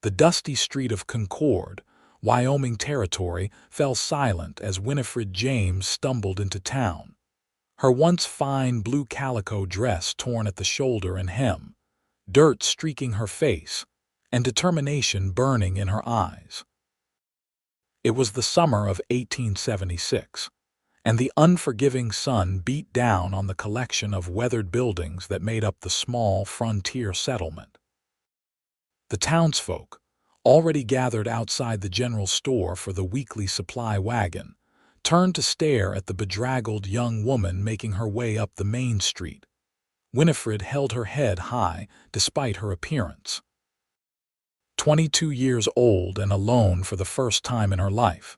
The dusty street of Concord, Wyoming Territory, fell silent as Winifred James stumbled into town, her once fine blue calico dress torn at the shoulder and hem, dirt streaking her face, and determination burning in her eyes. It was the summer of 1876, and the unforgiving sun beat down on the collection of weathered buildings that made up the small frontier settlement. The townsfolk, already gathered outside the general store for the weekly supply wagon, turned to stare at the bedraggled young woman making her way up the main street. Winifred held her head high despite her appearance. 22 years old and alone for the first time in her life,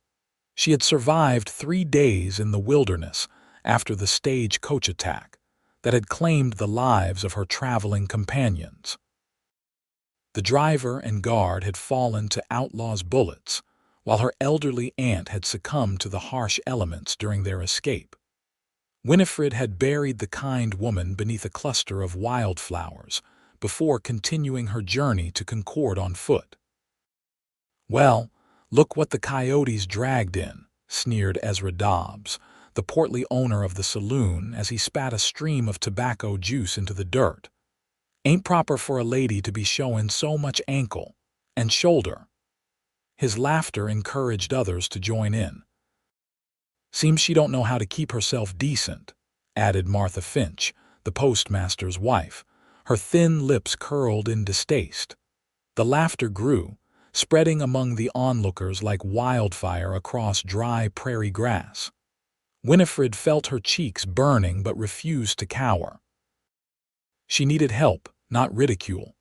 she had survived 3 days in the wilderness after the stagecoach attack that had claimed the lives of her traveling companions. The driver and guard had fallen to outlaws' bullets, while her elderly aunt had succumbed to the harsh elements during their escape. Winifred had buried the kind woman beneath a cluster of wildflowers before continuing her journey to Concord on foot. "Well, look what the coyotes dragged in," sneered Ezra Dobbs, the portly owner of the saloon, as he spat a stream of tobacco juice into the dirt. "Ain't proper for a lady to be showing so much ankle and shoulder." His laughter encouraged others to join in. "Seems she don't know how to keep herself decent," added Martha Finch, the postmaster's wife, her thin lips curled in distaste. The laughter grew, spreading among the onlookers like wildfire across dry prairie grass. Winifred felt her cheeks burning but refused to cower. She needed help, not ridicule.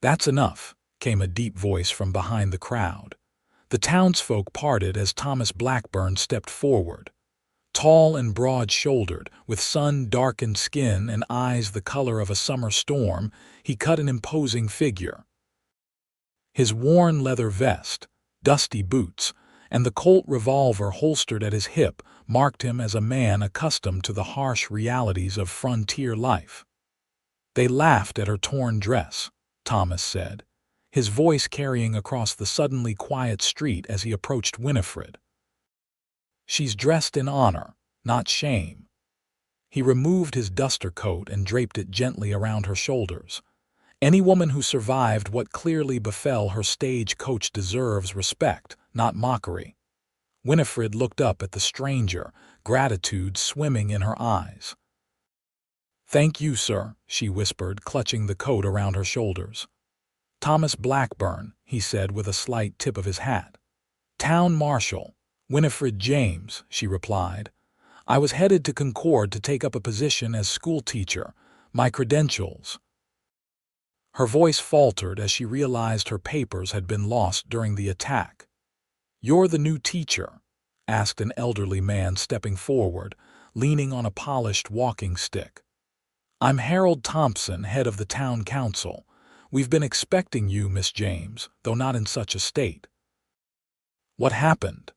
"That's enough," came a deep voice from behind the crowd. The townsfolk parted as Thomas Blackburn stepped forward. Tall and broad-shouldered, with sun-darkened skin and eyes the color of a summer storm, he cut an imposing figure. His worn leather vest, dusty boots, and the Colt revolver holstered at his hip marked him as a man accustomed to the harsh realities of frontier life. "They laughed at her torn dress," Thomas said, his voice carrying across the suddenly quiet street as he approached Winifred. "She's dressed in honor, not shame." He removed his duster coat and draped it gently around her shoulders. "Any woman who survived what clearly befell her stagecoach deserves respect, not mockery." Winifred looked up at the stranger, gratitude swimming in her eyes. "Thank you, sir," she whispered, clutching the coat around her shoulders. "Thomas Blackburn," he said with a slight tip of his hat. "Town marshal, Winifred James," she replied. "I was headed to Concord to take up a position as schoolteacher. My credentials—" Her voice faltered as she realized her papers had been lost during the attack. "You're the new teacher?" asked an elderly man stepping forward, leaning on a polished walking stick. "I'm Harold Thompson, head of the town council. We've been expecting you, Miss James, though not in such a state." "What happened?"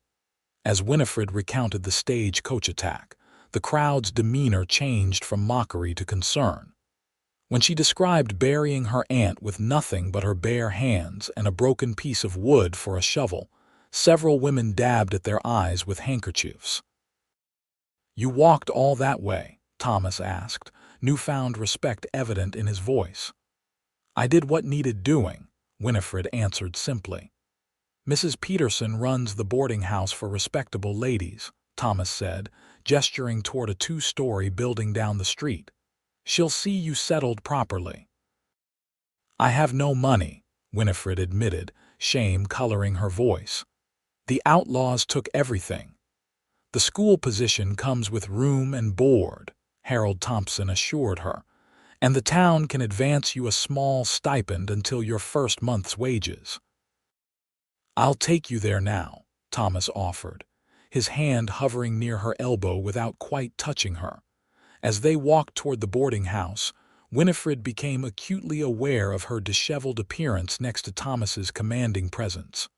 As Winifred recounted the stagecoach attack, the crowd's demeanor changed from mockery to concern. When she described burying her aunt with nothing but her bare hands and a broken piece of wood for a shovel, several women dabbed at their eyes with handkerchiefs. "You walked all that way?" Thomas asked, newfound respect evident in his voice. "I did what needed doing," Winifred answered simply. "Mrs. Peterson runs the boarding house for respectable ladies," Thomas said, gesturing toward a 2-story building down the street. "She'll see you settled properly." "I have no money," Winifred admitted, shame coloring her voice. "The outlaws took everything." "The school position comes with room and board," Harold Thompson assured her, "and the town can advance you a small stipend until your first month's wages." "I'll take you there now," Thomas offered, his hand hovering near her elbow without quite touching her. As they walked toward the boarding house, Winifred became acutely aware of her disheveled appearance next to Thomas's commanding presence.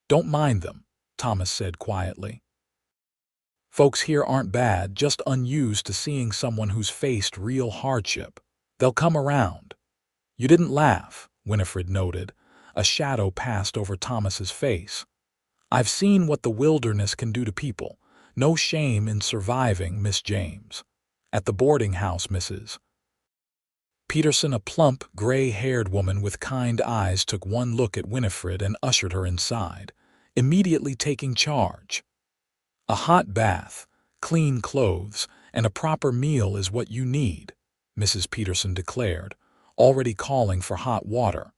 "Don't mind them," Thomas said quietly. "Folks here aren't bad, just unused to seeing someone who's faced real hardship. They'll come around." "You didn't laugh," Winifred noted, A shadow passed over Thomas's face. "I've seen what the wilderness can do to people. No shame in surviving, Miss James. At the boarding house, Mrs. Peterson, a plump, gray-haired woman with kind eyes, took one look at Winifred and ushered her inside, immediately taking charge. "A hot bath, clean clothes, and a proper meal is what you need," Mrs. Peterson declared, already calling for hot water.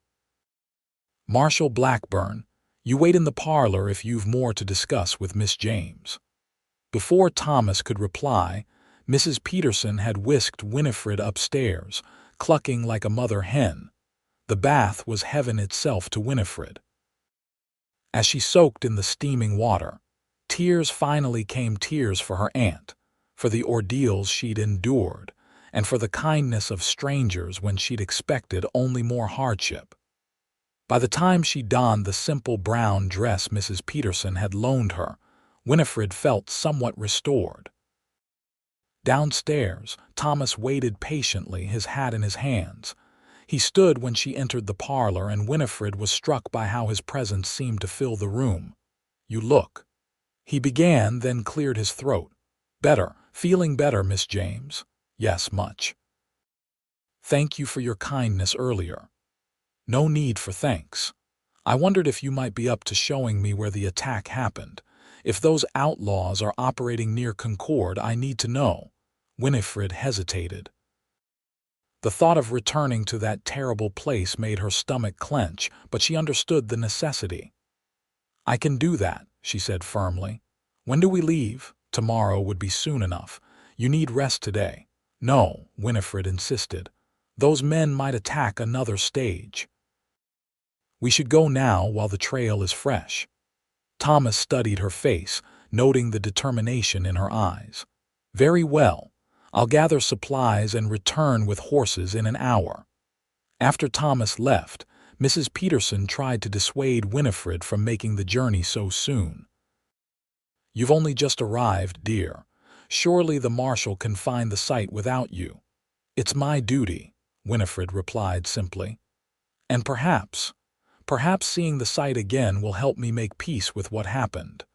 "Marshal Blackburn, you wait in the parlor if you've more to discuss with Miss James." Before Thomas could reply, Mrs. Peterson had whisked Winifred upstairs, clucking like a mother hen. The bath was heaven itself to Winifred. As she soaked in the steaming water, tears finally came, tears for her aunt, for the ordeals she'd endured, and for the kindness of strangers when she'd expected only more hardship. By the time she donned the simple brown dress Mrs. Peterson had loaned her, Winifred felt somewhat restored. Downstairs, Thomas waited patiently, his hat in his hands. He stood when she entered the parlor, and Winifred was struck by how his presence seemed to fill the room. "You look," he began, then cleared his throat. "Better. Feeling better, Miss James?" "Yes, much. Thank you for your kindness earlier." "No need for thanks. I wondered if you might be up to showing me where the attack happened. If those outlaws are operating near Concord, I need to know." Winifred hesitated. The thought of returning to that terrible place made her stomach clench, but she understood the necessity. "I can do that," she said firmly. "When do we leave?" "Tomorrow would be soon enough. You need rest today." "No," Winifred insisted. "Those men might attack another stage. We should go now while the trail is fresh." Thomas studied her face, noting the determination in her eyes. "Very well. I'll gather supplies and return with horses in an hour." After Thomas left, Mrs. Peterson tried to dissuade Winifred from making the journey so soon. "You've only just arrived, dear. Surely the marshal can find the site without you." "It's my duty," Winifred replied simply. "And perhaps seeing the site again will help me make peace with what happened."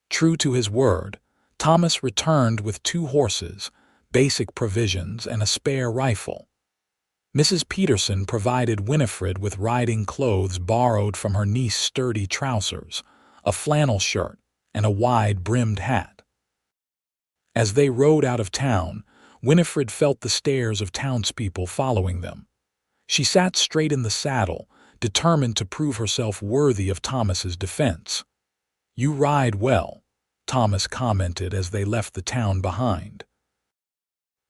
True to his word, Thomas returned with 2 horses, basic provisions, and a spare rifle. Mrs. Peterson provided Winifred with riding clothes borrowed from her niece's sturdy trousers, a flannel shirt, and a wide-brimmed hat. As they rode out of town, Winifred felt the stares of townspeople following them. She sat straight in the saddle, determined to prove herself worthy of Thomas's defense. "You ride well," Thomas commented as they left the town behind.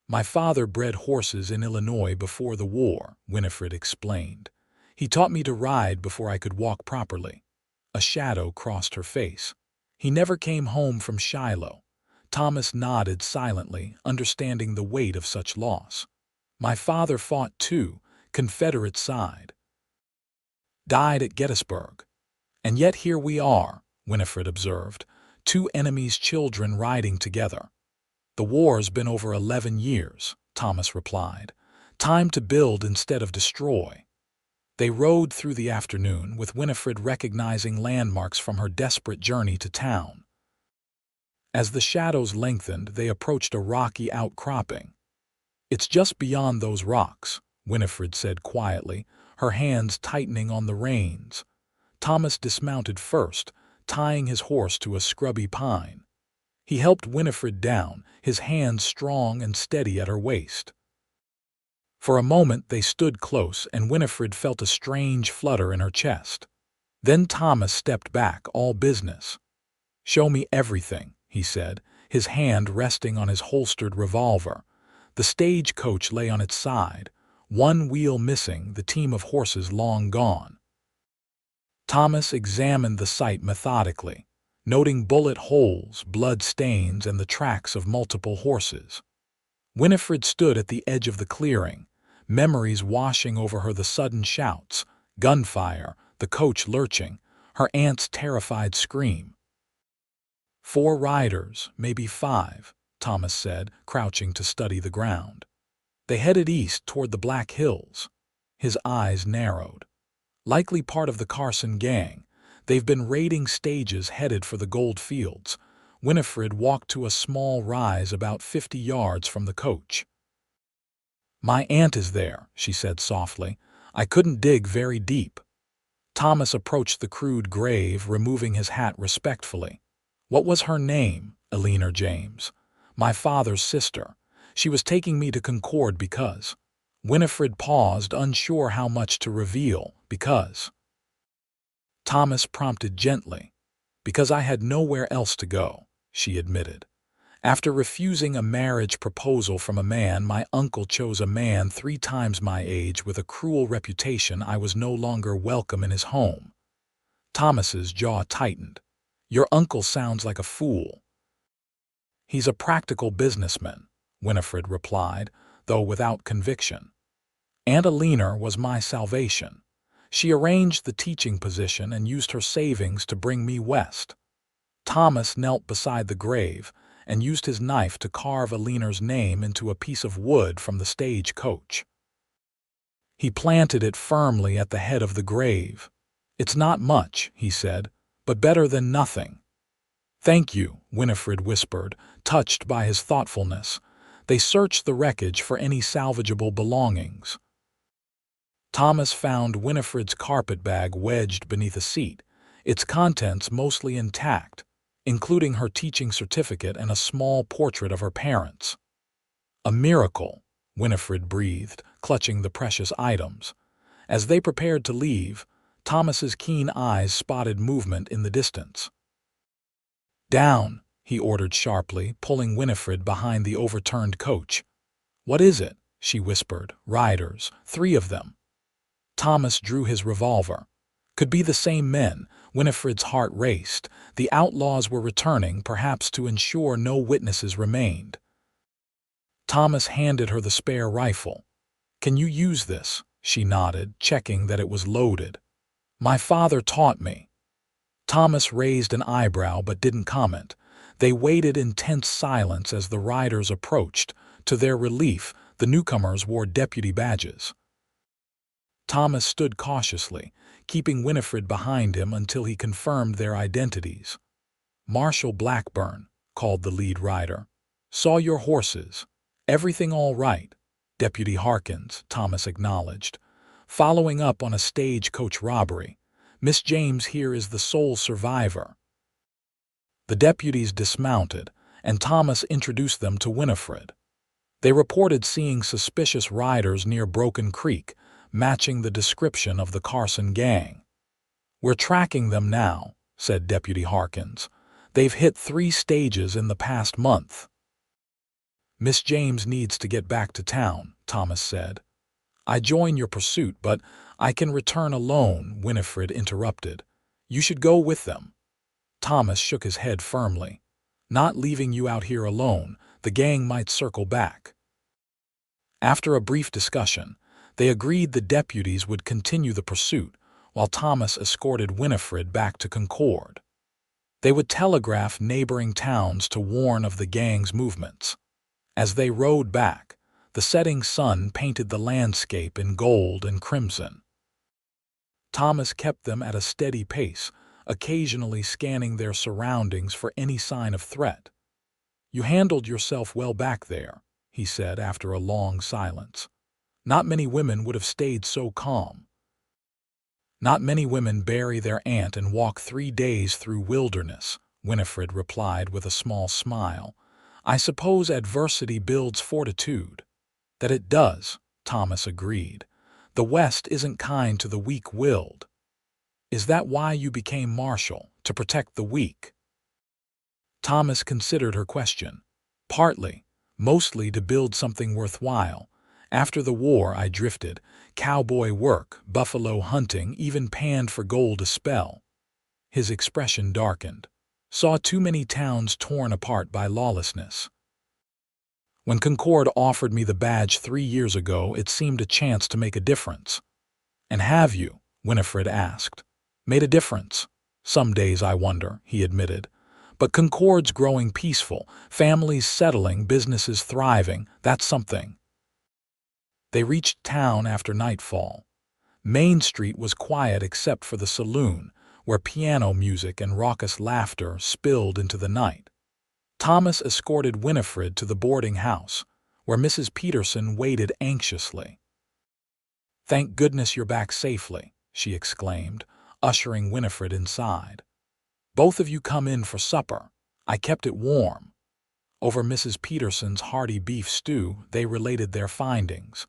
"My father bred horses in Illinois before the war," Winifred explained. "He taught me to ride before I could walk properly." A shadow crossed her face. "He never came home from Shiloh." Thomas nodded silently, understanding the weight of such loss. "My father fought too, Confederate side. Died at Gettysburg. And yet here we are," Winifred observed, "2 enemies' children riding together." "The war's been over 11 years, Thomas replied. "Time to build instead of destroy." They rode through the afternoon, with Winifred recognizing landmarks from her desperate journey to town. As the shadows lengthened, they approached a rocky outcropping. "It's just beyond those rocks," Winifred said quietly, her hands tightening on the reins. Thomas dismounted first, tying his horse to a scrubby pine. He helped Winifred down, his hands strong and steady at her waist. For a moment they stood close, and Winifred felt a strange flutter in her chest. Then Thomas stepped back, all business. "Show me everything," he said, his hand resting on his holstered revolver. The stagecoach lay on its side, one wheel missing, the team of horses long gone. Thomas examined the site methodically, noting bullet holes, blood stains, and the tracks of multiple horses. Winifred stood at the edge of the clearing, memories washing over her, the sudden shouts, gunfire, the coach lurching, her aunt's terrified scream. 4 riders, maybe 5, Thomas said, crouching to study the ground. They headed east toward the Black Hills. His eyes narrowed. Likely part of the Carson gang. They've been raiding stages headed for the gold fields. Winifred walked to a small rise about 50 yards from the coach. My aunt is there, she said softly. I couldn't dig very deep. Thomas approached the crude grave, removing his hat respectfully. What was her name? Winifred James. My father's sister. She was taking me to Concord because. Winifred paused, unsure how much to reveal. Because. Thomas prompted gently. Because I had nowhere else to go, she admitted. After refusing a marriage proposal from a man, my uncle chose a man 3 times my age with a cruel reputation. I was no longer welcome in his home. Thomas's jaw tightened. Your uncle sounds like a fool. He's a practical businessman, Winifred replied, though without conviction. Aunt Alina was my salvation. She arranged the teaching position and used her savings to bring me west. Thomas knelt beside the grave and used his knife to carve Alina's name into a piece of wood from the stagecoach. He planted it firmly at the head of the grave. It's not much, he said, but better than nothing. Thank you, Winifred whispered, touched by his thoughtfulness. They searched the wreckage for any salvageable belongings. Thomas found Winifred's carpetbag wedged beneath a seat, its contents mostly intact, including her teaching certificate and a small portrait of her parents. A miracle, Winifred breathed, clutching the precious items. As they prepared to leave, Thomas's keen eyes spotted movement in the distance. Down, he ordered sharply, pulling Winifred behind the overturned coach. What is it? She whispered. Riders, 3 of them. Thomas drew his revolver. Could be the same men. Winifred's heart raced. The outlaws were returning, perhaps to ensure no witnesses remained. Thomas handed her the spare rifle. Can you use this? She nodded, checking that it was loaded. My father taught me. Thomas raised an eyebrow but didn't comment. They waited in tense silence as the riders approached. To their relief, the newcomers wore deputy badges. Thomas stood cautiously, keeping Winifred behind him until he confirmed their identities. Marshal Blackburn, called the lead rider. Saw your horses. Everything all right? Deputy Harkins, Thomas acknowledged. Following up on a stagecoach robbery. Miss James here is the sole survivor. The deputies dismounted, and Thomas introduced them to Winifred. They reported seeing suspicious riders near Broken Creek, matching the description of the Carson gang. We're tracking them now, said Deputy Harkins. They've hit 3 stages in the past month. Miss James needs to get back to town, Thomas said. I join your pursuit, but I can return alone, Winifred interrupted. You should go with them. Thomas shook his head firmly. Not leaving you out here alone. The gang might circle back. After a brief discussion, they agreed the deputies would continue the pursuit, while Thomas escorted Winifred back to Concord. They would telegraph neighboring towns to warn of the gang's movements. As they rode back, the setting sun painted the landscape in gold and crimson. Thomas kept them at a steady pace, occasionally scanning their surroundings for any sign of threat. You handled yourself well back there, he said after a long silence. Not many women would have stayed so calm. Not many women bury their aunt and walk 3 days through wilderness, Winifred replied with a small smile. I suppose adversity builds fortitude. That it does, Thomas agreed. The West isn't kind to the weak-willed. Is that why you became marshal, to protect the weak? Thomas considered her question. Partly, mostly to build something worthwhile. After the war I drifted, cowboy work, buffalo hunting, even panned for gold a spell. His expression darkened. Saw too many towns torn apart by lawlessness. When Concord offered me the badge 3 years ago, it seemed a chance to make a difference. And have you, Winifred asked, made a difference? Some days I wonder, he admitted. But Concord's growing peaceful, families settling, businesses thriving, that's something. They reached town after nightfall. Main Street was quiet except for the saloon, where piano music and raucous laughter spilled into the night. Thomas escorted Winifred to the boarding house, where Mrs. Peterson waited anxiously. "Thank goodness you're back safely," she exclaimed, ushering Winifred inside. "Both of you come in for supper. I kept it warm." Over Mrs. Peterson's hearty beef stew, they related their findings.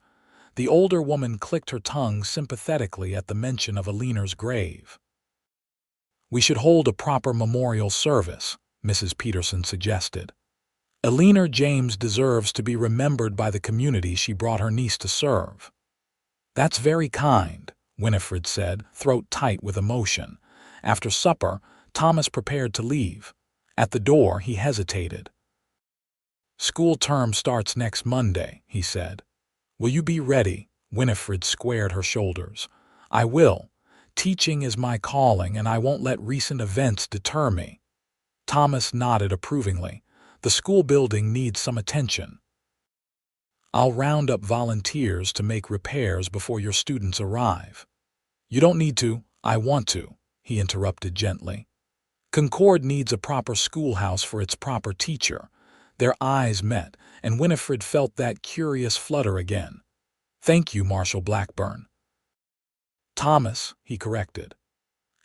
The older woman clicked her tongue sympathetically at the mention of Alina's grave. "We should hold a proper memorial service," Mrs. Peterson suggested. "Winifred James deserves to be remembered by the community she brought her niece to serve." "That's very kind," Winifred said, throat tight with emotion. After supper, Thomas prepared to leave. At the door, he hesitated. "School term starts next Monday," he said. "Will you be ready?" Winifred squared her shoulders. "I will. Teaching is my calling, and I won't let recent events deter me." Thomas nodded approvingly. "The school building needs some attention. I'll round up volunteers to make repairs before your students arrive." "You don't need to. I want to," he interrupted gently. "Concord needs a proper schoolhouse for its proper teacher." Their eyes met, and Winifred felt that curious flutter again. "Thank you, Marshal Blackburn." "Thomas," he corrected.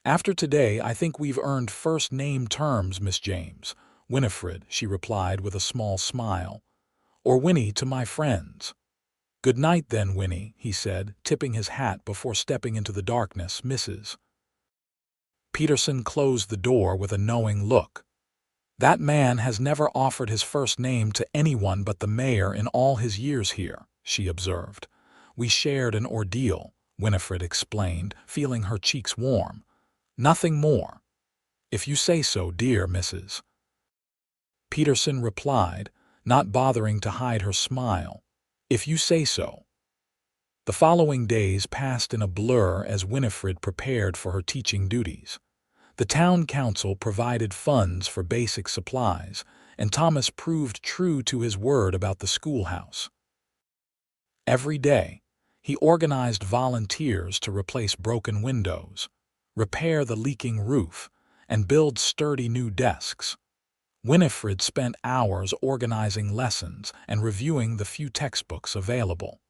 "After today, I think we've earned first-name terms, Miss James." "Winifred," she replied with a small smile. "Or Winnie to my friends." "Good night then, Winnie," he said, tipping his hat before stepping into the darkness. Mrs. Peterson closed the door with a knowing look. "That man has never offered his first name to anyone but the mayor in all his years here," she observed. "We shared an ordeal," Winifred explained, feeling her cheeks warm. "Nothing more." "If you say so, dear Mrs. Peterson replied, not bothering to hide her smile. "If you say so." The following days passed in a blur as Winifred prepared for her teaching duties. The town council provided funds for basic supplies, and Thomas proved true to his word about the schoolhouse. Every day, he organized volunteers to replace broken windows, repair the leaking roof, and build sturdy new desks. Winifred spent hours organizing lessons and reviewing the few textbooks available.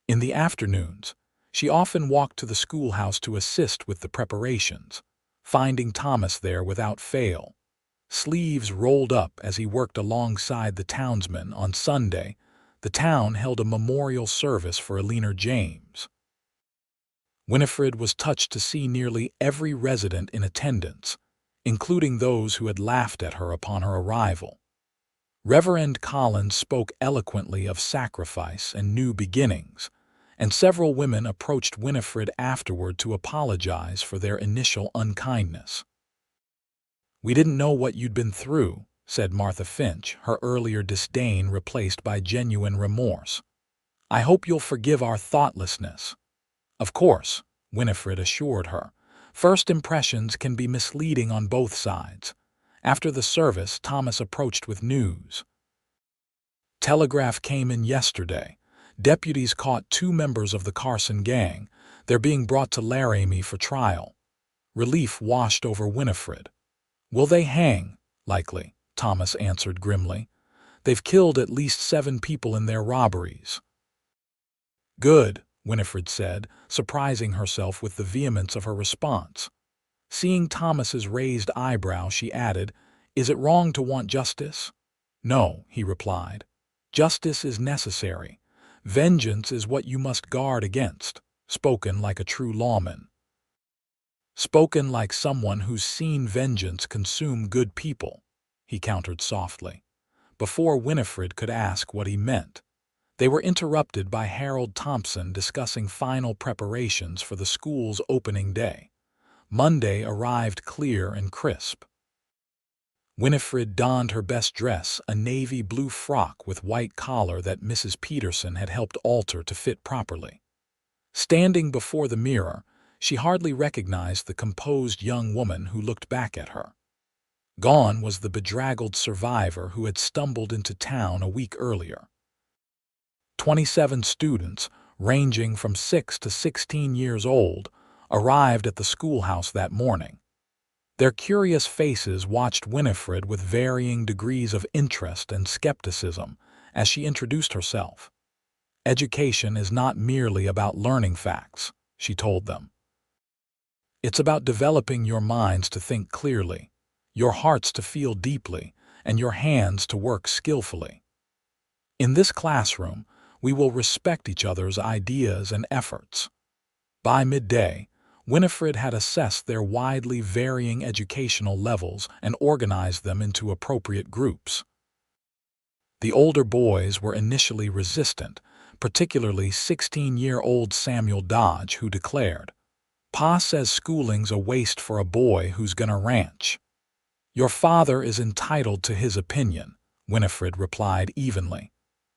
In the afternoons, she often walked to the schoolhouse to assist with the preparations, finding Thomas there without fail, sleeves rolled up as he worked alongside the townsmen. On Sunday, the town held a memorial service for Winifred James. Winifred was touched to see nearly every resident in attendance, including those who had laughed at her upon her arrival. Reverend Collins spoke eloquently of sacrifice and new beginnings, and several women approached Winifred afterward to apologize for their initial unkindness. "We didn't know what you'd been through," said Martha Finch, her earlier disdain replaced by genuine remorse. "I hope you'll forgive our thoughtlessness." "Of course," Winifred assured her. "First impressions can be misleading on both sides." After the service, Thomas approached with news. "Telegraph came in yesterday. Deputies caught 2 members of the Carson gang. They're being brought to Laramie for trial." Relief washed over Winifred. "Will they hang?" "Likely," Thomas answered grimly. "They've killed at least 7 people in their robberies." "Good," Winifred said, surprising herself with the vehemence of her response. Seeing Thomas's raised eyebrow, she added, "Is it wrong to want justice?" "No," he replied. "Justice is necessary. Vengeance is what you must guard against," spoken like a true lawman. "Spoken like someone who's seen vengeance consume good people," he countered softly. Before Winifred could ask what he meant, they were interrupted by Harold Thompson discussing final preparations for the school's opening day. Monday arrived clear and crisp. Winifred donned her best dress, a navy blue frock with white collar that Mrs. Peterson had helped alter to fit properly. Standing before the mirror, she hardly recognized the composed young woman who looked back at her. Gone was the bedraggled survivor who had stumbled into town a week earlier. 27 students, ranging from 6 to 16 years old, arrived at the schoolhouse that morning. Their curious faces watched Winifred with varying degrees of interest and skepticism as she introduced herself. "Education is not merely about learning facts," she told them. "It's about developing your minds to think clearly, your hearts to feel deeply, and your hands to work skillfully. In this classroom, we will respect each other's ideas and efforts." By midday, Winifred had assessed their widely varying educational levels and organized them into appropriate groups. The older boys were initially resistant, particularly 16-year-old Samuel Dodge, who declared, "Pa says schooling's a waste for a boy who's gonna ranch." "Your father is entitled to his opinion," Winifred replied evenly.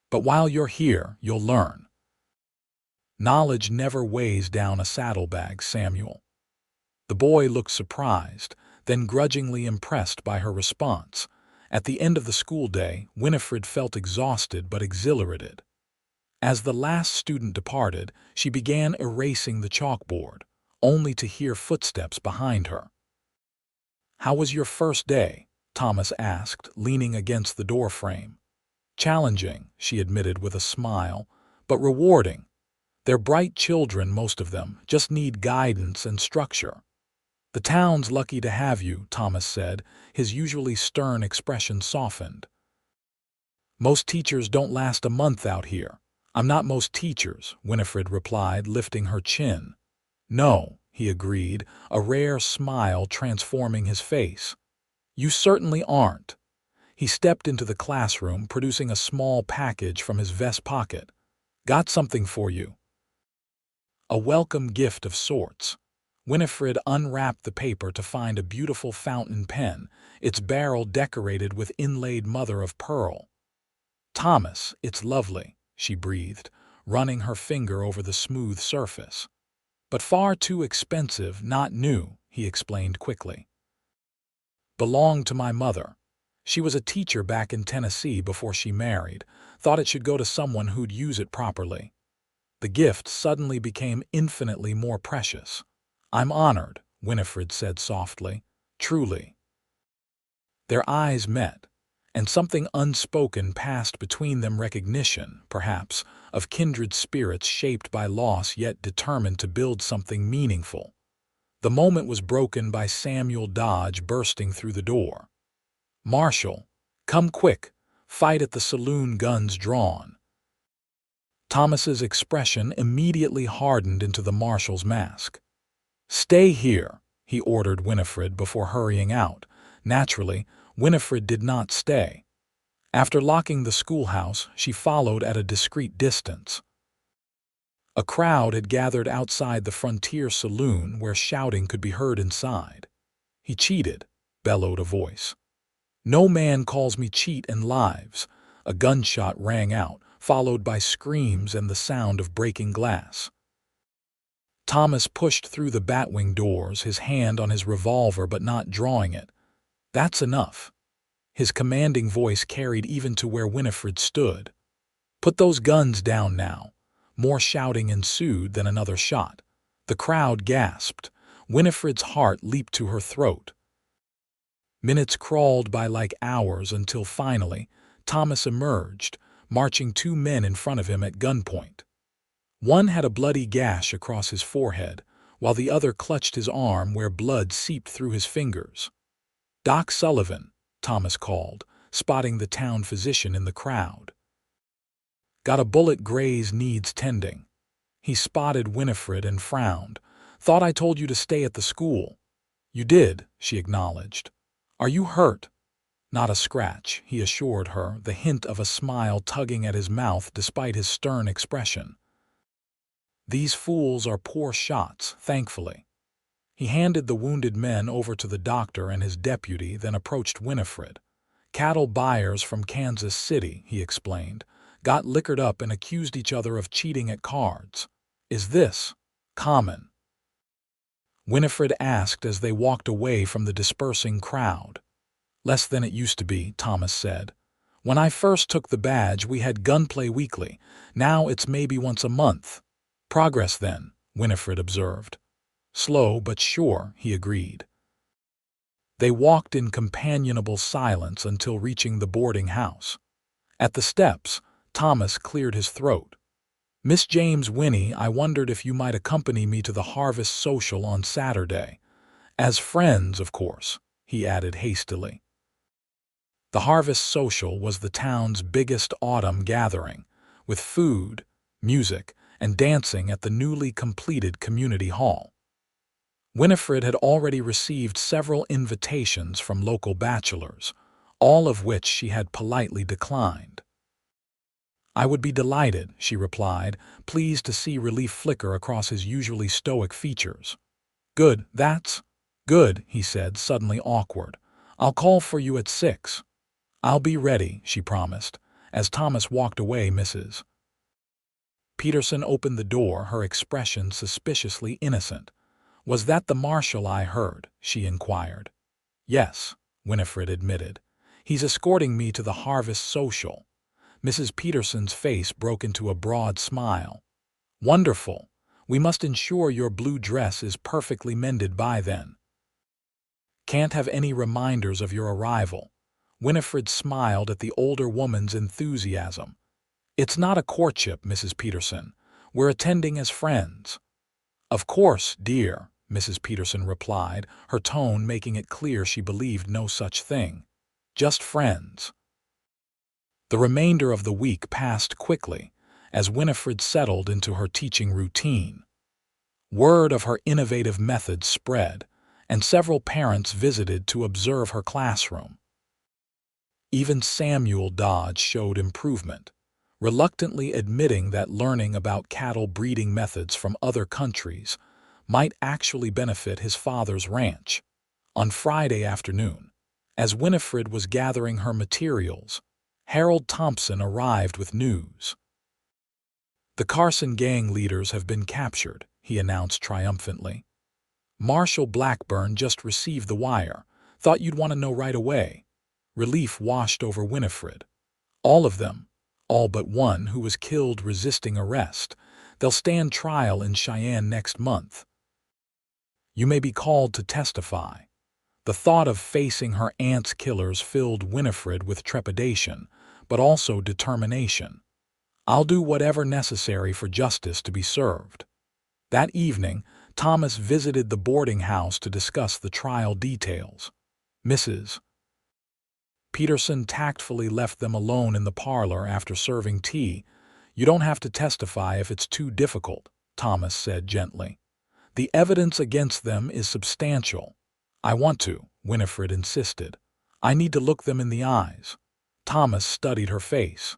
"But while you're here, you'll learn." "Knowledge never weighs down a saddlebag, Samuel." The boy looked surprised, then grudgingly impressed by her response. At the end of the school day, Winifred felt exhausted but exhilarated. As the last student departed, she began erasing the chalkboard, only to hear footsteps behind her. "How was your first day?" Thomas asked, leaning against the doorframe. "Challenging," she admitted with a smile, "but rewarding. They're bright children, most of them, just need guidance and structure." "The town's lucky to have you," Thomas said, his usually stern expression softened. "Most teachers don't last a month out here." "I'm not most teachers," Winifred replied, lifting her chin. "No," he agreed, a rare smile transforming his face. "You certainly aren't." He stepped into the classroom, producing a small package from his vest pocket. "Got something for you." A welcome gift of sorts. Winifred unwrapped the paper to find a beautiful fountain pen, its barrel decorated with inlaid mother-of-pearl. "Thomas, it's lovely," she breathed, running her finger over the smooth surface. "But far too expensive, not new," he explained quickly. "Belonged to my mother. She was a teacher back in Tennessee before she married. Thought it should go to someone who'd use it properly." The gift suddenly became infinitely more precious. "I'm honored," Winifred said softly. "Truly." Their eyes met, and something unspoken passed between them, recognition, perhaps, of kindred spirits shaped by loss yet determined to build something meaningful. The moment was broken by Samuel Dodge bursting through the door. "Marshal, come quick, fight at the saloon, guns drawn." Thomas's expression immediately hardened into the marshal's mask. "Stay here," he ordered Winifred before hurrying out. Naturally, Winifred did not stay. After locking the schoolhouse, she followed at a discreet distance. A crowd had gathered outside the Frontier Saloon where shouting could be heard inside. "He cheated," bellowed a voice. "No man calls me cheat and lives." A gunshot rang out, followed by screams and the sound of breaking glass. Thomas pushed through the batwing doors, his hand on his revolver but not drawing it. "That's enough." His commanding voice carried even to where Winifred stood. "Put those guns down now." More shouting ensued, then another shot. The crowd gasped. Winifred's heart leaped to her throat. Minutes crawled by like hours until finally, Thomas emerged, marching two men in front of him at gunpoint. One had a bloody gash across his forehead, while the other clutched his arm where blood seeped through his fingers. "Doc Sullivan," Thomas called, spotting the town physician in the crowd. "Got a bullet graze, needs tending." He spotted Winifred and frowned. "Thought I told you to stay at the school." "You did," she acknowledged. "Are you hurt?" "Not a scratch," he assured her, the hint of a smile tugging at his mouth despite his stern expression. "These fools are poor shots, thankfully." He handed the wounded men over to the doctor and his deputy, then approached Winifred. "Cattle buyers from Kansas City," he explained, "got liquored up and accused each other of cheating at cards. Is this common?" Winifred asked as they walked away from the dispersing crowd. "Less than it used to be," Thomas said. "When I first took the badge, we had gunplay weekly. Now it's maybe once a month." Progress, then, Winifred observed. Slow but sure, he agreed. They walked in companionable silence until reaching the boarding house. At the steps, Thomas cleared his throat. "Miss James, Winnie, I wondered if you might accompany me to the harvest social on Saturday. As friends, of course," he added hastily. The harvest social was the town's biggest autumn gathering, with food, music, and dancing at the newly completed community hall. Winifred had already received several invitations from local bachelors, all of which she had politely declined. "I would be delighted," she replied, pleased to see relief flicker across his usually stoic features. "Good, that's good," he said, suddenly awkward. "I'll call for you at 6. "I'll be ready," she promised. As Thomas walked away, Mrs. Peterson opened the door, her expression suspiciously innocent. "Was that the marshal I heard?" she inquired. "Yes," Winifred admitted. "He's escorting me to the harvest social." Mrs. Peterson's face broke into a broad smile. "Wonderful. We must ensure your blue dress is perfectly mended by then. Can't have any reminders of your arrival." Winifred smiled at the older woman's enthusiasm. "It's not a courtship, Mrs. Peterson. We're attending as friends." "Of course, dear," Mrs. Peterson replied, her tone making it clear she believed no such thing. "Just friends." The remainder of the week passed quickly as Winifred settled into her teaching routine. Word of her innovative methods spread, and several parents visited to observe her classroom. Even Samuel Dodge showed improvement, reluctantly admitting that learning about cattle breeding methods from other countries might actually benefit his father's ranch. On Friday afternoon, as Winifred was gathering her materials, Harold Thompson arrived with news. "The Carson gang leaders have been captured," he announced triumphantly. "Marshal Blackburn just received the wire. Thought you'd want to know right away." Relief washed over Winifred. "All of them, all but one who was killed resisting arrest. They'll stand trial in Cheyenne next month. You may be called to testify." The thought of facing her aunt's killers filled Winifred with trepidation, but also determination. "I'll do whatever necessary for justice to be served." That evening, Thomas visited the boarding house to discuss the trial details. Mrs. Peterson tactfully left them alone in the parlor after serving tea. "You don't have to testify if it's too difficult," Thomas said gently. "The evidence against them is substantial." "I want to," Winifred insisted. "I need to look them in the eyes." Thomas studied her face.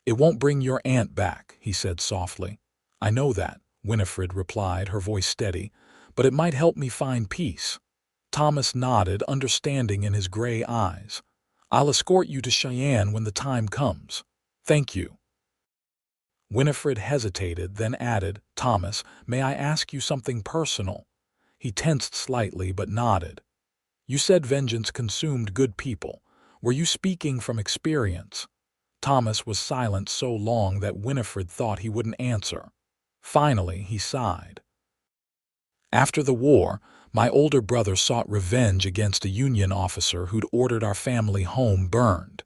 "It won't bring your aunt back," he said softly. "I know that," Winifred replied, her voice steady, "but it might help me find peace." Thomas nodded, understanding in his gray eyes. "I'll escort you to Cheyenne when the time comes." "Thank you." Winifred hesitated, then added, "Thomas, may I ask you something personal?" He tensed slightly but nodded. "You said vengeance consumed good people. Were you speaking from experience?" Thomas was silent so long that Winifred thought he wouldn't answer. Finally, he sighed. "After the war, my older brother sought revenge against a Union officer who'd ordered our family home burned.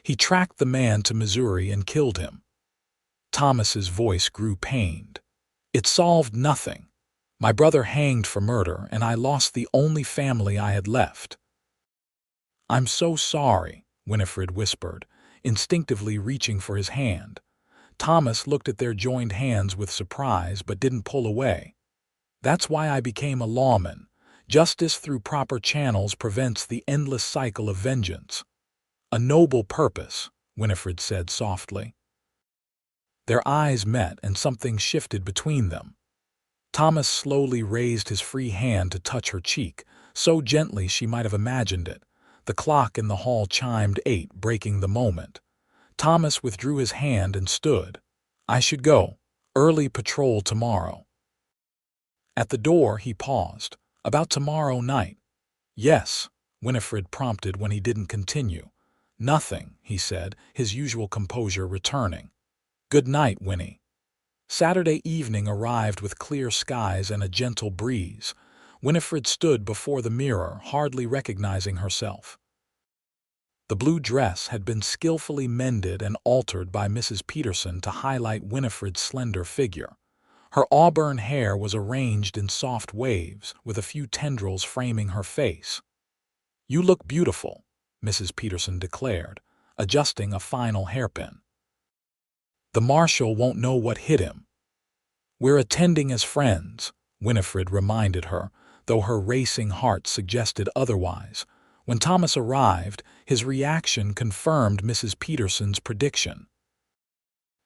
He tracked the man to Missouri and killed him." Thomas's voice grew pained. "It solved nothing. My brother hanged for murder, and I lost the only family I had left." "I'm so sorry," Winifred whispered, instinctively reaching for his hand. Thomas looked at their joined hands with surprise but didn't pull away. "That's why I became a lawman. Justice through proper channels prevents the endless cycle of vengeance." "A noble purpose," Winifred said softly. Their eyes met and something shifted between them. Thomas slowly raised his free hand to touch her cheek, so gently she might have imagined it. The clock in the hall chimed 8, breaking the moment. Thomas withdrew his hand and stood. "I should go. Early patrol tomorrow." At the door he paused. "About tomorrow night?" "Yes," Winifred prompted when he didn't continue. "Nothing," he said, his usual composure returning. "Good night, Winnie." Saturday evening arrived with clear skies and a gentle breeze. Winifred stood before the mirror, hardly recognizing herself. The blue dress had been skillfully mended and altered by Mrs. Peterson to highlight Winifred's slender figure. Her auburn hair was arranged in soft waves, with a few tendrils framing her face. "You look beautiful," Mrs. Peterson declared, adjusting a final hairpin. "The marshal won't know what hit him." "We're attending as friends," Winifred reminded her, though her racing heart suggested otherwise. When Thomas arrived, his reaction confirmed Mrs. Peterson's prediction.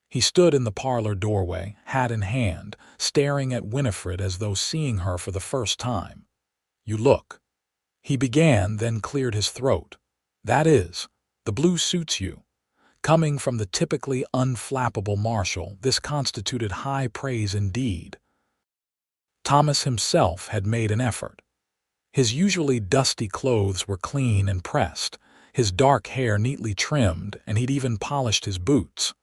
He stood in the parlor doorway, hat in hand, staring at Winifred as though seeing her for the first time. "You look," he began, then cleared his throat. "That is, the blue suits you." Coming from the typically unflappable marshal, this constituted high praise indeed. Thomas himself had made an effort. His usually dusty clothes were clean and pressed, his dark hair neatly trimmed, and he'd even polished his boots.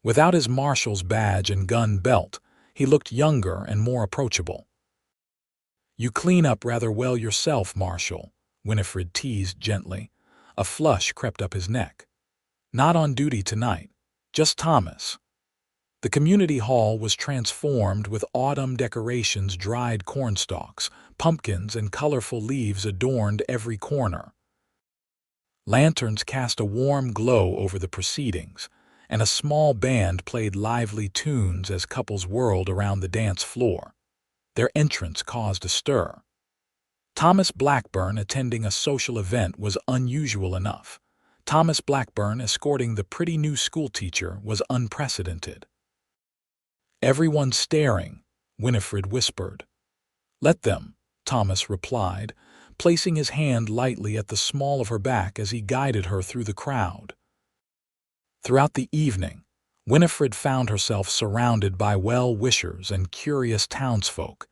Without his marshal's badge and gun belt, he looked younger and more approachable. "You clean up rather well yourself, Marshal," Winifred teased gently. A flush crept up his neck. "Not on duty tonight, just Thomas." The community hall was transformed with autumn decorations, dried cornstalks, pumpkins, and colorful leaves adorned every corner. Lanterns cast a warm glow over the proceedings, and a small band played lively tunes as couples whirled around the dance floor. Their entrance caused a stir. Thomas Blackburn attending a social event was unusual enough. Thomas Blackburn escorting the pretty new schoolteacher was unprecedented. "Everyone's staring," Winifred whispered. "Let them," Thomas replied, placing his hand lightly at the small of her back as he guided her through the crowd. Throughout the evening, Winifred found herself surrounded by well-wishers and curious townsfolk,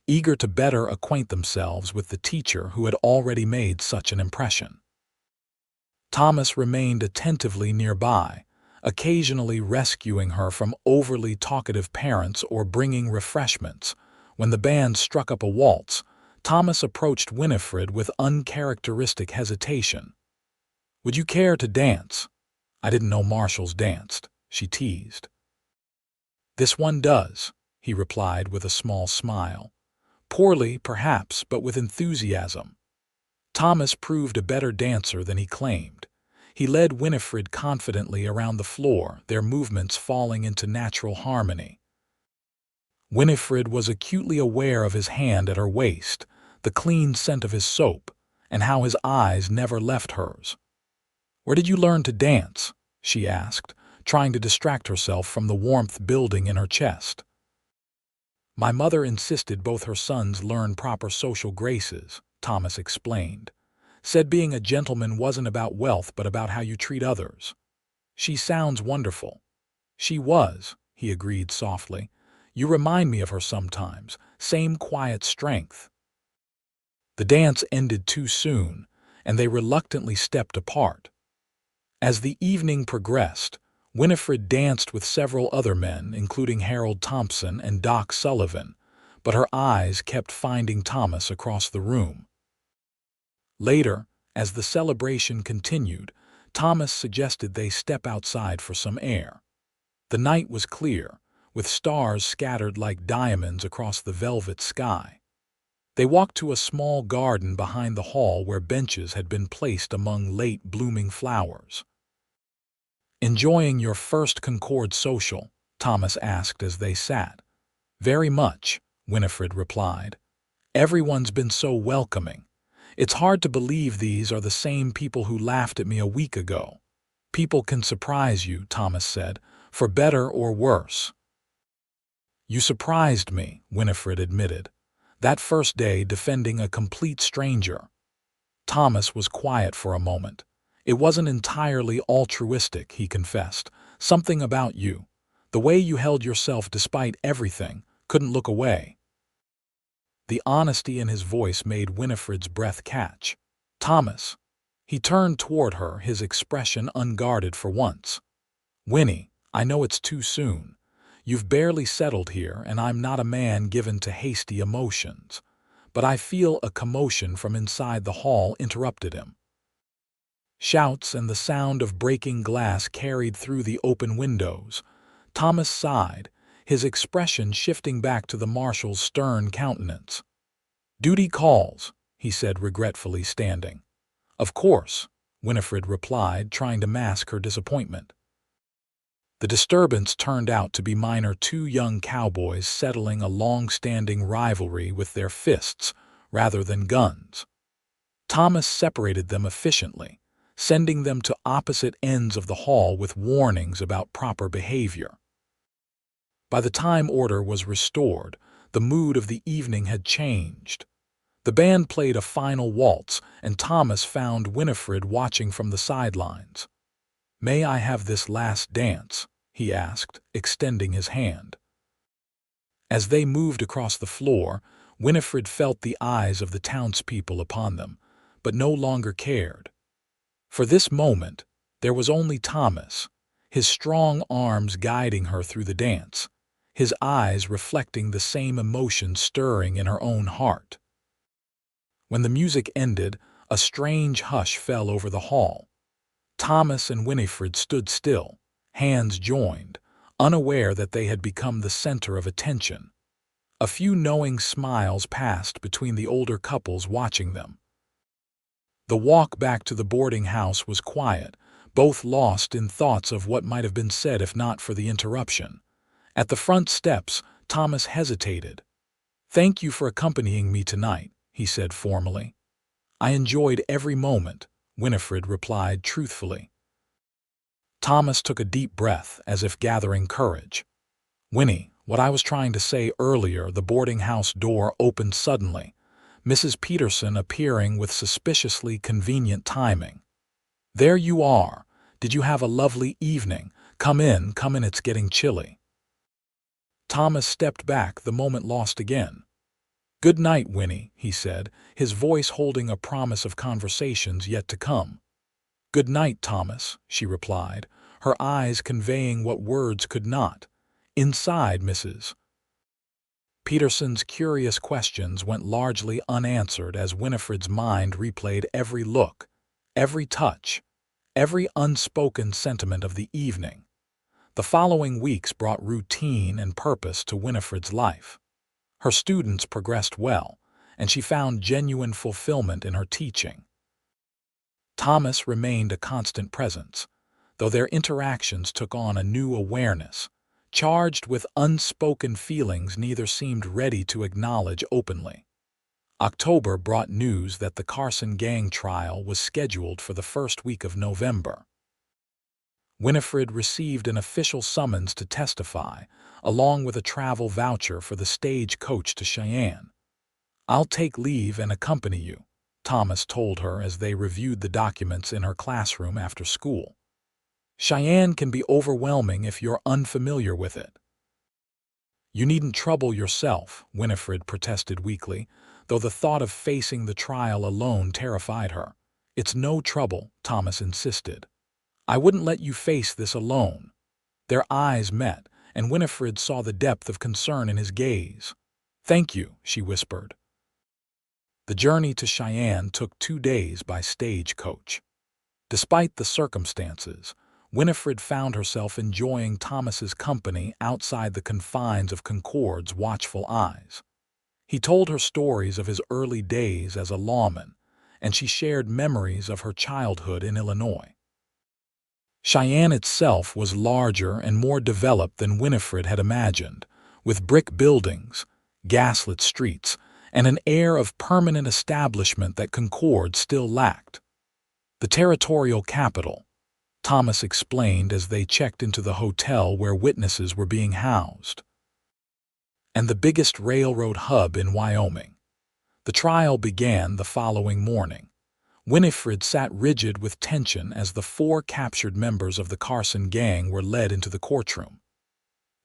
eager to better acquaint themselves with the teacher who had already made such an impression. Thomas remained attentively nearby, occasionally rescuing her from overly talkative parents or bringing refreshments. When the band struck up a waltz, Thomas approached Winifred with uncharacteristic hesitation. "Would you care to dance?" "I didn't know marshals danced," she teased. "This one does," he replied with a small smile. "Poorly, perhaps, but with enthusiasm." Thomas proved a better dancer than he claimed. He led Winifred confidently around the floor, their movements falling into natural harmony. Winifred was acutely aware of his hand at her waist, the clean scent of his soap, and how his eyes never left hers. "Where did you learn to dance?" she asked, trying to distract herself from the warmth building in her chest. "My mother insisted both her sons learn proper social graces," Thomas explained. "Said being a gentleman wasn't about wealth but about how you treat others." "She sounds wonderful." "She was," he agreed softly. "You remind me of her sometimes, same quiet strength." The dance ended too soon, and they reluctantly stepped apart. As the evening progressed, Winifred danced with several other men, including Harold Thompson and Doc Sullivan, but her eyes kept finding Thomas across the room. Later, as the celebration continued, Thomas suggested they step outside for some air. The night was clear, with stars scattered like diamonds across the velvet sky. They walked to a small garden behind the hall where benches had been placed among late blooming flowers. "Enjoying your first Concord social?" Thomas asked as they sat. "Very much," Winifred replied. "Everyone's been so welcoming. It's hard to believe these are the same people who laughed at me a week ago." "People can surprise you," Thomas said, "for better or worse." "You surprised me," Winifred admitted. "That first day defending a complete stranger." Thomas was quiet for a moment. "It wasn't entirely altruistic," he confessed. "Something about you, the way you held yourself despite everything, couldn't look away." The honesty in his voice made Winifred's breath catch. "Thomas." He turned toward her, his expression unguarded for once. "Winnie, I know it's too soon. You've barely settled here, and I'm not a man given to hasty emotions. But I feel a commotion from inside the hall interrupted him. Shouts and the sound of breaking glass carried through the open windows. Thomas sighed, his expression shifting back to the marshal's stern countenance. "Duty calls," he said regretfully, standing. "Of course," Winifred replied, trying to mask her disappointment. The disturbance turned out to be minor, two young cowboys settling a long-standing rivalry with their fists rather than guns. Thomas separated them efficiently, sending them to opposite ends of the hall with warnings about proper behavior. By the time order was restored, the mood of the evening had changed. The band played a final waltz, and Thomas found Winifred watching from the sidelines. "May I have this last dance?" he asked, extending his hand. As they moved across the floor, Winifred felt the eyes of the townspeople upon them, but no longer cared. For this moment, there was only Thomas, his strong arms guiding her through the dance, his eyes reflecting the same emotion stirring in her own heart. When the music ended, a strange hush fell over the hall. Thomas and Winifred stood still, hands joined, unaware that they had become the center of attention. A few knowing smiles passed between the older couples watching them. The walk back to the boarding house was quiet, both lost in thoughts of what might have been said if not for the interruption. At the front steps, Thomas hesitated. "Thank you for accompanying me tonight," he said formally. "I enjoyed every moment," Winifred replied truthfully. Thomas took a deep breath, as if gathering courage. "Winnie, what I was trying to say earlier." The boarding house door opened suddenly, Mrs. Peterson appearing with suspiciously convenient timing. "There you are. Did you have a lovely evening? Come in, it's getting chilly." Thomas stepped back, the moment lost again. "Good night, Winnie," he said, his voice holding a promise of conversations yet to come. "Good night, Thomas," she replied, her eyes conveying what words could not. "Inside, Mrs." Peterson's curious questions went largely unanswered as Winifred's mind replayed every look, every touch, every unspoken sentiment of the evening. The following weeks brought routine and purpose to Winifred's life. Her students progressed well, and she found genuine fulfillment in her teaching. Thomas remained a constant presence, though their interactions took on a new awareness. Charged with unspoken feelings neither seemed ready to acknowledge openly. October brought news that the Carson gang trial was scheduled for the first week of November. Winifred received an official summons to testify, along with a travel voucher for the stagecoach to Cheyenne. "I'll take leave and accompany you," Thomas told her as they reviewed the documents in her classroom after school. "Cheyenne can be overwhelming if you're unfamiliar with it." "You needn't trouble yourself," Winifred protested weakly, though the thought of facing the trial alone terrified her. "It's no trouble," Thomas insisted. "I wouldn't let you face this alone." Their eyes met, and Winifred saw the depth of concern in his gaze. "Thank you," she whispered. The journey to Cheyenne took 2 days by stagecoach. Despite the circumstances, Winifred found herself enjoying Thomas's company outside the confines of Concord's watchful eyes. He told her stories of his early days as a lawman, and she shared memories of her childhood in Illinois. Cheyenne itself was larger and more developed than Winifred had imagined, with brick buildings, gaslit streets, and an air of permanent establishment that Concord still lacked. "The territorial capital," Thomas explained as they checked into the hotel where witnesses were being housed. "And the biggest railroad hub in Wyoming." The trial began the following morning. Winifred sat rigid with tension as the 4 captured members of the Carson gang were led into the courtroom.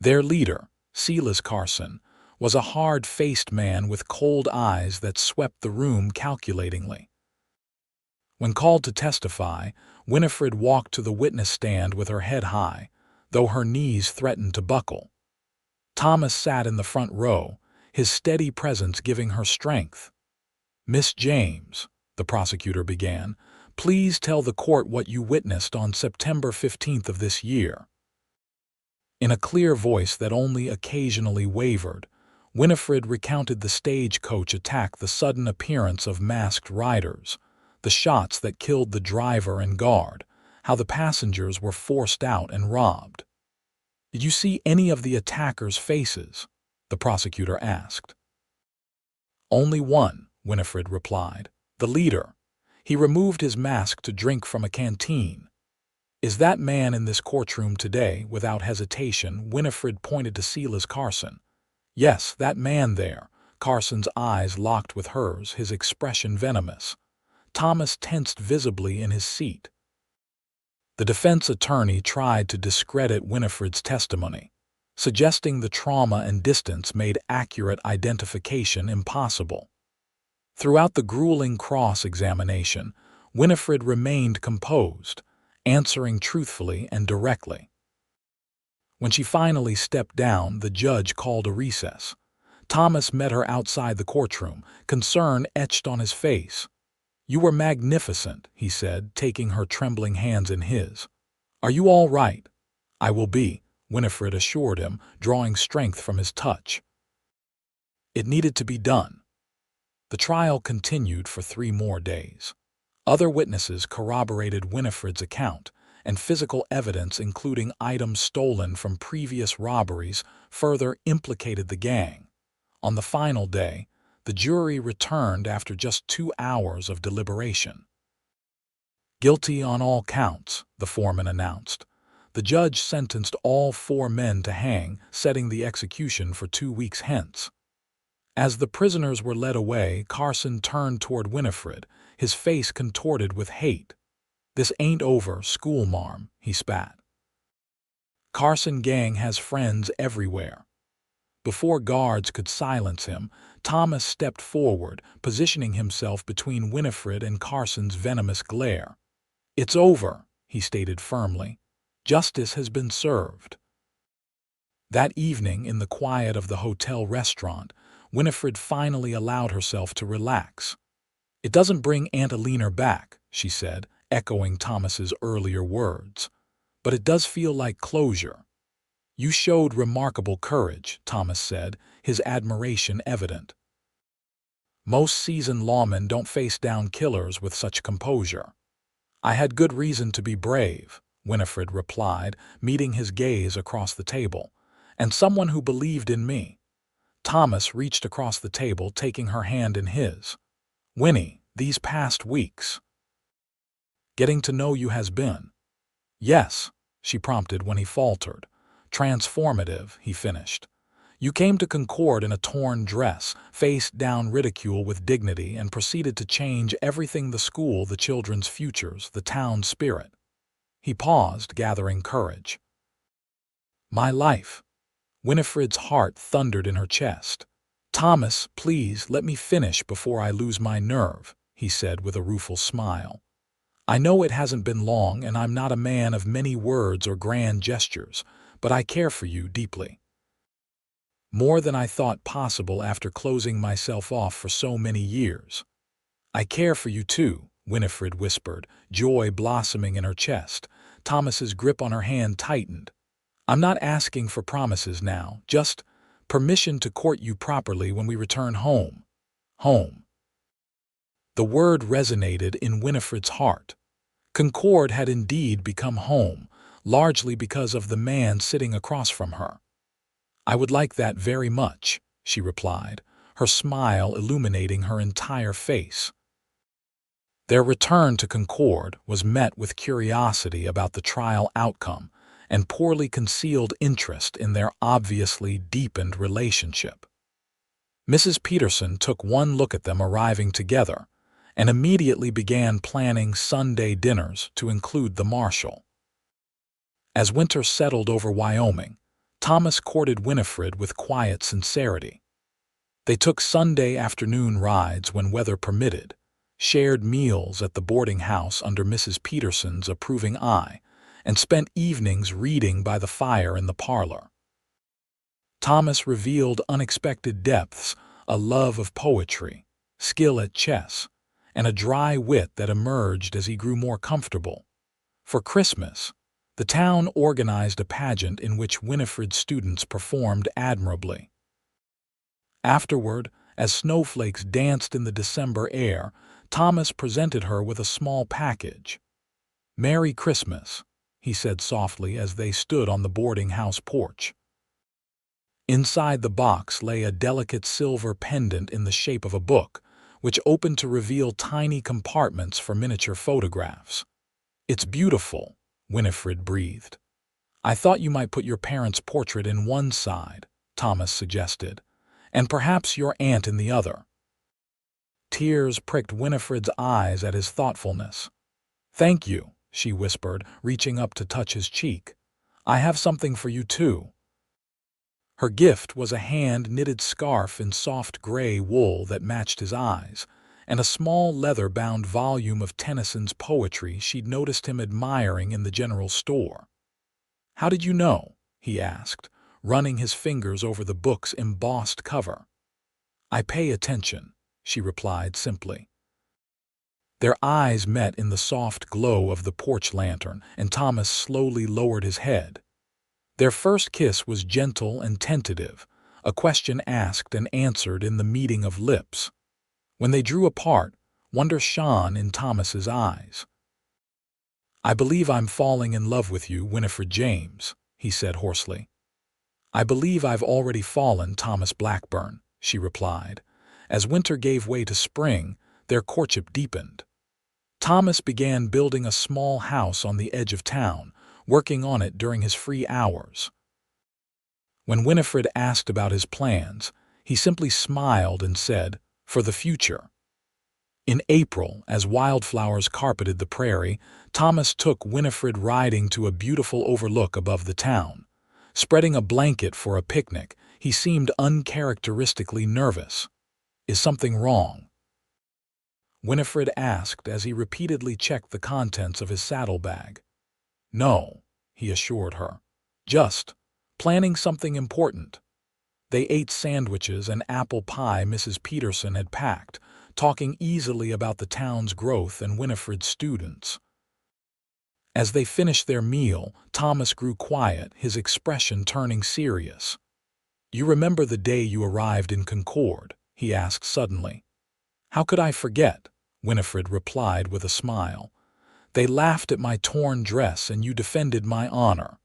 Their leader, Silas Carson, was a hard-faced man with cold eyes that swept the room calculatingly. When called to testify, Winifred walked to the witness stand with her head high, though her knees threatened to buckle. Thomas sat in the front row, his steady presence giving her strength. "Miss James," the prosecutor began, "please tell the court what you witnessed on September 15th of this year." In a clear voice that only occasionally wavered, Winifred recounted the stagecoach attack, the sudden appearance of masked riders, the shots that killed the driver and guard, how the passengers were forced out and robbed. "Did you see any of the attackers' faces?" the prosecutor asked. "Only one," Winifred replied. "The leader. He removed his mask to drink from a canteen." "Is that man in this courtroom today?" Without hesitation, Winifred pointed to Silas Carson. "Yes, that man there." Carson's eyes locked with hers, his expression venomous. Thomas tensed visibly in his seat. The defense attorney tried to discredit Winifred's testimony, suggesting the trauma and distance made accurate identification impossible. Throughout the grueling cross-examination, Winifred remained composed, answering truthfully and directly. When she finally stepped down, the judge called a recess. Thomas met her outside the courtroom, concern etched on his face. "You were magnificent," he said, taking her trembling hands in his. "Are you all right?" "I will be," Winifred assured him, drawing strength from his touch. It needed to be done. The trial continued for 3 more days. Other witnesses corroborated Winifred's account, and physical evidence, including items stolen from previous robberies, further implicated the gang. On the final day, the jury returned after just 2 hours of deliberation. "Guilty on all counts," the foreman announced. The judge sentenced all 4 men to hang, setting the execution for 2 weeks hence. As the prisoners were led away, Carson turned toward Winifred, his face contorted with hate. "This ain't over, schoolmarm," he spat. "Carson gang has friends everywhere." Before guards could silence him, Thomas stepped forward, positioning himself between Winifred and Carson's venomous glare. "It's over," he stated firmly. "Justice has been served." That evening, in the quiet of the hotel restaurant, Winifred finally allowed herself to relax. "It doesn't bring Aunt Alina back," she said, echoing Thomas's earlier words. "But it does feel like closure." "You showed remarkable courage," Thomas said, his admiration evident. "Most seasoned lawmen don't face down killers with such composure." "I had good reason to be brave," Winifred replied, meeting his gaze across the table. "And someone who believed in me." Thomas reached across the table, taking her hand in his. "Winnie, these past weeks, getting to know you has been—" "Yes," she prompted when he faltered. "Transformative," he finished. "You came to Concord in a torn dress, faced down ridicule with dignity, and proceeded to change everything: the school, the children's futures, the town's spirit." He paused, gathering courage. "My life." Winifred's heart thundered in her chest. "Thomas, please let me finish before I lose my nerve," he said with a rueful smile. "I know it hasn't been long, and I'm not a man of many words or grand gestures, but I care for you deeply. More than I thought possible after closing myself off for so many years." "I care for you too," Winifred whispered, joy blossoming in her chest. Thomas's grip on her hand tightened. "I'm not asking for promises now, just permission to court you properly when we return home." Home. The word resonated in Winifred's heart. Concord had indeed become home, largely because of the man sitting across from her. "I would like that very much," she replied, her smile illuminating her entire face. Their return to Concord was met with curiosity about the trial outcome and poorly concealed interest in their obviously deepened relationship. Mrs. Peterson took one look at them arriving together and immediately began planning Sunday dinners to include the marshal. As winter settled over Wyoming, Thomas courted Winifred with quiet sincerity. They took Sunday afternoon rides when weather permitted, shared meals at the boarding house under Mrs. Peterson's approving eye, and spent evenings reading by the fire in the parlor. Thomas revealed unexpected depths, a love of poetry, skill at chess, and a dry wit that emerged as he grew more comfortable. For Christmas, the town organized a pageant in which Winifred's students performed admirably. Afterward, as snowflakes danced in the December air, Thomas presented her with a small package. "Merry Christmas," he said softly as they stood on the boarding house porch. Inside the box lay a delicate silver pendant in the shape of a book, which opened to reveal tiny compartments for miniature photographs. "It's beautiful," Winifred breathed. "I thought you might put your parents' portrait in one side," Thomas suggested, "and perhaps your aunt in the other." Tears pricked Winifred's eyes at his thoughtfulness. "Thank you," she whispered, reaching up to touch his cheek. "I have something for you, too." Her gift was a hand-knitted scarf in soft gray wool that matched his eyes, and a small leather-bound volume of Tennyson's poetry she'd noticed him admiring in the general store. "How did you know?" he asked, running his fingers over the book's embossed cover. "I pay attention," she replied simply. Their eyes met in the soft glow of the porch lantern, and Thomas slowly lowered his head. Their first kiss was gentle and tentative, a question asked and answered in the meeting of lips. When they drew apart, wonder shone in Thomas's eyes. "I believe I'm falling in love with you, Winifred James," he said hoarsely. "I believe I've already fallen, Thomas Blackburn," she replied. As winter gave way to spring, their courtship deepened. Thomas began building a small house on the edge of town, working on it during his free hours. When Winifred asked about his plans, he simply smiled and said, "For the future." In April, as wildflowers carpeted the prairie, Thomas took Winifred riding to a beautiful overlook above the town. Spreading a blanket for a picnic, he seemed uncharacteristically nervous. "Is something wrong?" Winifred asked as he repeatedly checked the contents of his saddlebag. "No," he assured her. "Just planning something important." They ate sandwiches and apple pie Mrs. Peterson had packed, talking easily about the town's growth and Winifred's students. As they finished their meal, Thomas grew quiet, his expression turning serious. "You remember the day you arrived in Concord?" he asked suddenly. "How could I forget?" Winifred replied with a smile. "They laughed at my torn dress and you defended my honor."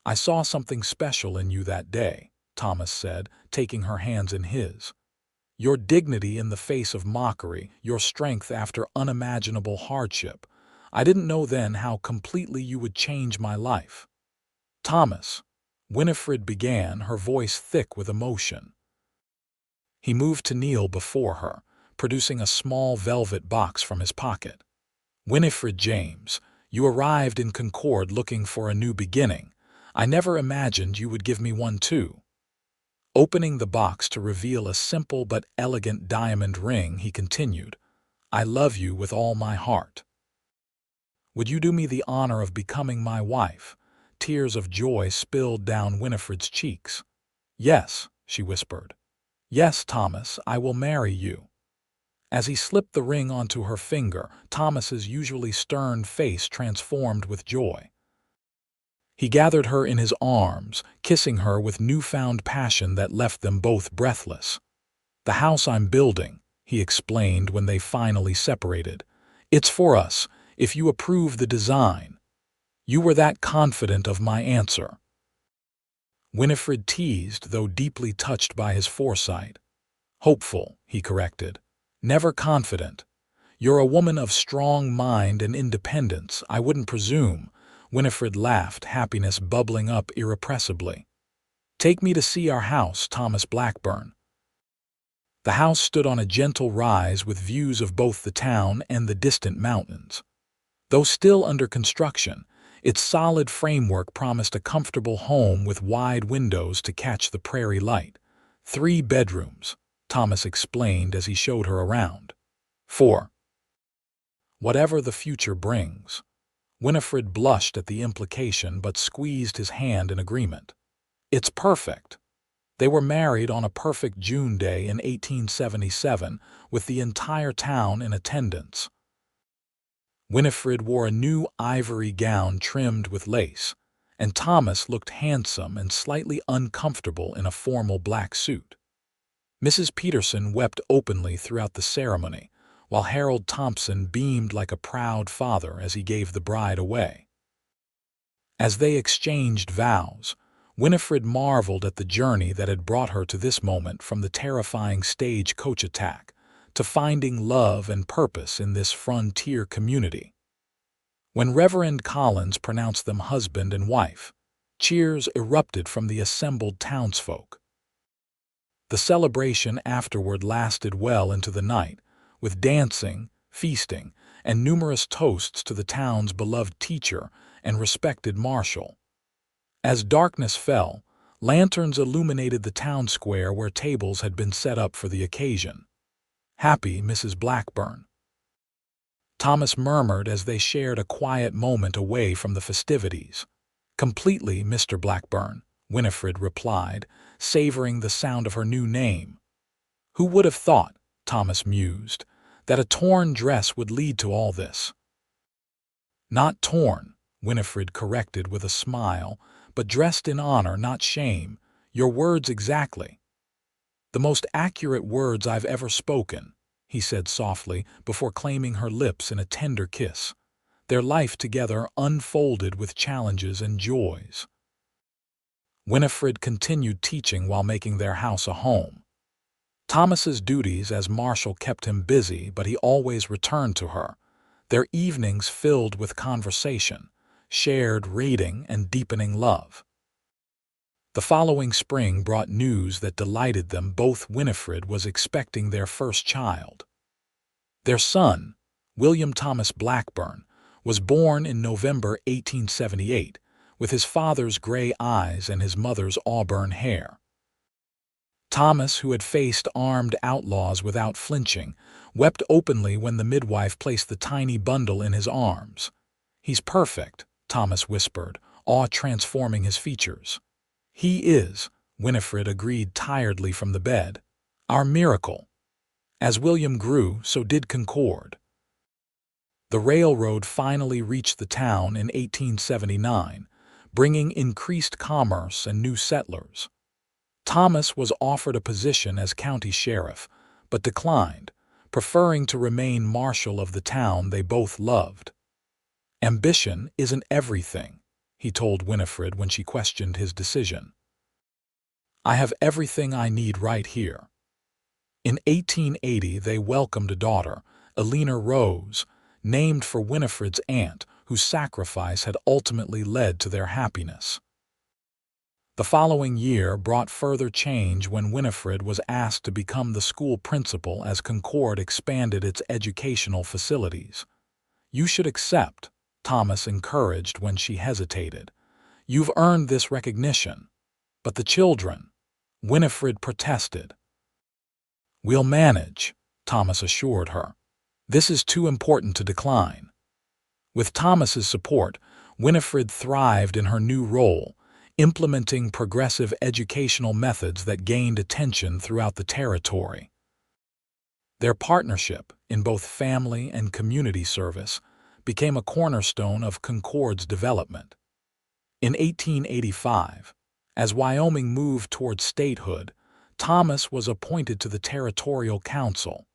"I saw something special in you that day," Thomas said, taking her hands in his. "Your dignity in the face of mockery, your strength after unimaginable hardship. I didn't know then how completely you would change my life." "Thomas," Winifred began, her voice thick with emotion. He moved to kneel before her, producing a small velvet box from his pocket. "Winifred James, you arrived in Concord looking for a new beginning. I never imagined you would give me one too." Opening the box to reveal a simple but elegant diamond ring, he continued, "I love you with all my heart. Would you do me the honor of becoming my wife?" Tears of joy spilled down Winifred's cheeks. "Yes," she whispered. "Yes, Thomas, I will marry you." As he slipped the ring onto her finger, Thomas's usually stern face transformed with joy. He gathered her in his arms, kissing her with newfound passion that left them both breathless. "The house I'm building," he explained when they finally separated. "It's for us, if you approve the design." "You were that confident of my answer." Winifred teased, though deeply touched by his foresight. "Hopeful," he corrected. "Never confident. You're a woman of strong mind and independence, I wouldn't presume." Winifred laughed, happiness bubbling up irrepressibly. "Take me to see our house, Thomas Blackburn." The house stood on a gentle rise with views of both the town and the distant mountains. Though still under construction, its solid framework promised a comfortable home with wide windows to catch the prairie light. 3 bedrooms, Thomas explained as he showed her around. 4. Whatever the future brings. Winifred blushed at the implication but squeezed his hand in agreement. It's perfect. They were married on a perfect June day in 1877, with the entire town in attendance. Winifred wore a new ivory gown trimmed with lace, and Thomas looked handsome and slightly uncomfortable in a formal black suit. Mrs. Peterson wept openly throughout the ceremony, while Harold Thompson beamed like a proud father as he gave the bride away. As they exchanged vows, Winifred marveled at the journey that had brought her to this moment, from the terrifying stagecoach attack to finding love and purpose in this frontier community. When Reverend Collins pronounced them husband and wife, cheers erupted from the assembled townsfolk. The celebration afterward lasted well into the night, with dancing, feasting, and numerous toasts to the town's beloved teacher and respected marshal. As darkness fell, lanterns illuminated the town square where tables had been set up for the occasion. "Happy Mrs. Blackburn," Thomas murmured as they shared a quiet moment away from the festivities. "Completely, Mr. Blackburn," Winifred replied, savoring the sound of her new name. "Who would have thought," Thomas mused, "that a torn dress would lead to all this?" "Not torn," Winifred corrected with a smile, "but dressed in honor, not shame. Your words exactly." "The most accurate words I've ever spoken," he said softly, before claiming her lips in a tender kiss. Their life together unfolded with challenges and joys. Winifred continued teaching while making their house a home. Thomas's duties as marshal kept him busy, but he always returned to her, their evenings filled with conversation, shared reading, and deepening love. The following spring brought news that delighted them both. Winifred was expecting their first child. Their son, William Thomas Blackburn, was born in November 1878, with his father's gray eyes and his mother's auburn hair. Thomas, who had faced armed outlaws without flinching, wept openly when the midwife placed the tiny bundle in his arms. "He's perfect," Thomas whispered, awe transforming his features. "He is," Winifred agreed tiredly from the bed. "Our miracle." As William grew, so did Concord. The railroad finally reached the town in 1879, bringing increased commerce and new settlers. Thomas was offered a position as county sheriff, but declined, preferring to remain marshal of the town they both loved. "Ambition isn't everything," he told Winifred when she questioned his decision. "I have everything I need right here." In 1880 they welcomed a daughter, Elena Rose, named for Winifred's aunt, whose sacrifice had ultimately led to their happiness. The following year brought further change when Winifred was asked to become the school principal as Concord expanded its educational facilities. "You should accept," Thomas encouraged when she hesitated. "You've earned this recognition." "But the children," Winifred protested. "We'll manage," Thomas assured her. "This is too important to decline." With Thomas's support, Winifred thrived in her new role, implementing progressive educational methods that gained attention throughout the territory. Their partnership, in both family and community service, became a cornerstone of Concord's development. In 1885, as Wyoming moved toward statehood, Thomas was appointed to the Territorial Council,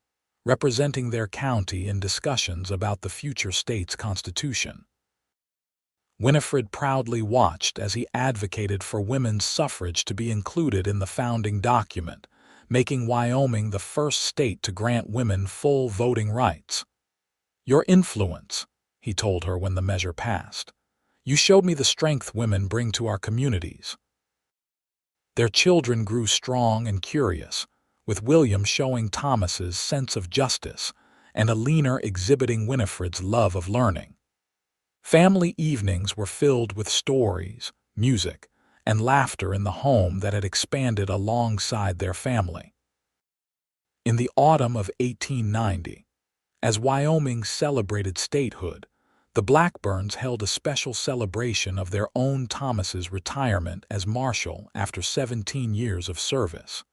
representing their county in discussions about the future state's constitution. Winifred proudly watched as he advocated for women's suffrage to be included in the founding document, making Wyoming the first state to grant women full voting rights. "Your influence," he told her when the measure passed. "You showed me the strength women bring to our communities." Their children grew strong and curious, with William showing Thomas's sense of justice and Elena exhibiting Winifred's love of learning. Family evenings were filled with stories, music, and laughter in the home that had expanded alongside their family. In the autumn of 1890, as Wyoming celebrated statehood, The Blackburns held a special celebration of their own Thomas's retirement as marshal after 17 years of service.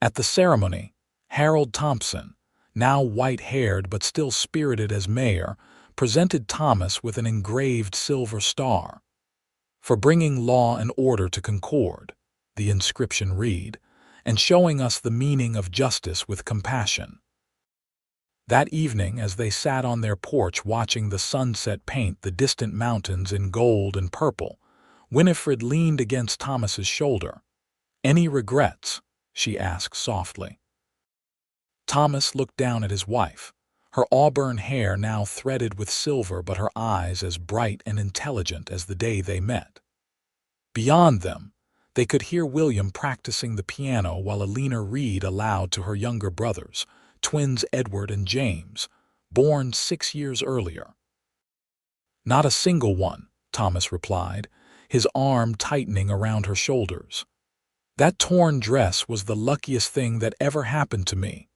At the ceremony, Harold Thompson, now white-haired but still spirited as mayor, presented Thomas with an engraved silver star. "For bringing law and order to Concord," the inscription read, "and showing us the meaning of justice with compassion." That evening, as they sat on their porch watching the sunset paint the distant mountains in gold and purple, Winifred leaned against Thomas's shoulder. "Any regrets?" she asked softly. Thomas looked down at his wife, her auburn hair now threaded with silver but her eyes as bright and intelligent as the day they met. Beyond them, they could hear William practicing the piano while Alina read aloud to her younger brothers, twins Edward and James, born 6 years earlier. "Not a single one," Thomas replied, his arm tightening around her shoulders. "That torn dress was the luckiest thing that ever happened to me."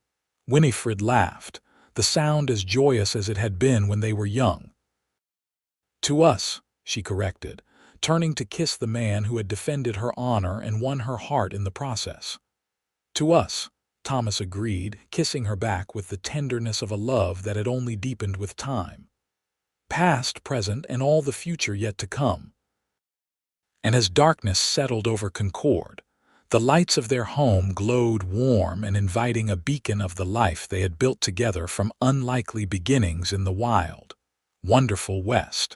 Winifred laughed, the sound as joyous as it had been when they were young. "To us," she corrected, turning to kiss the man who had defended her honor and won her heart in the process. "To us," Thomas agreed, kissing her back with the tenderness of a love that had only deepened with time. "Past, present, and all the future yet to come." And as darkness settled over Concord, the lights of their home glowed warm and inviting, a beacon of the life they had built together from unlikely beginnings in the wild, wonderful West.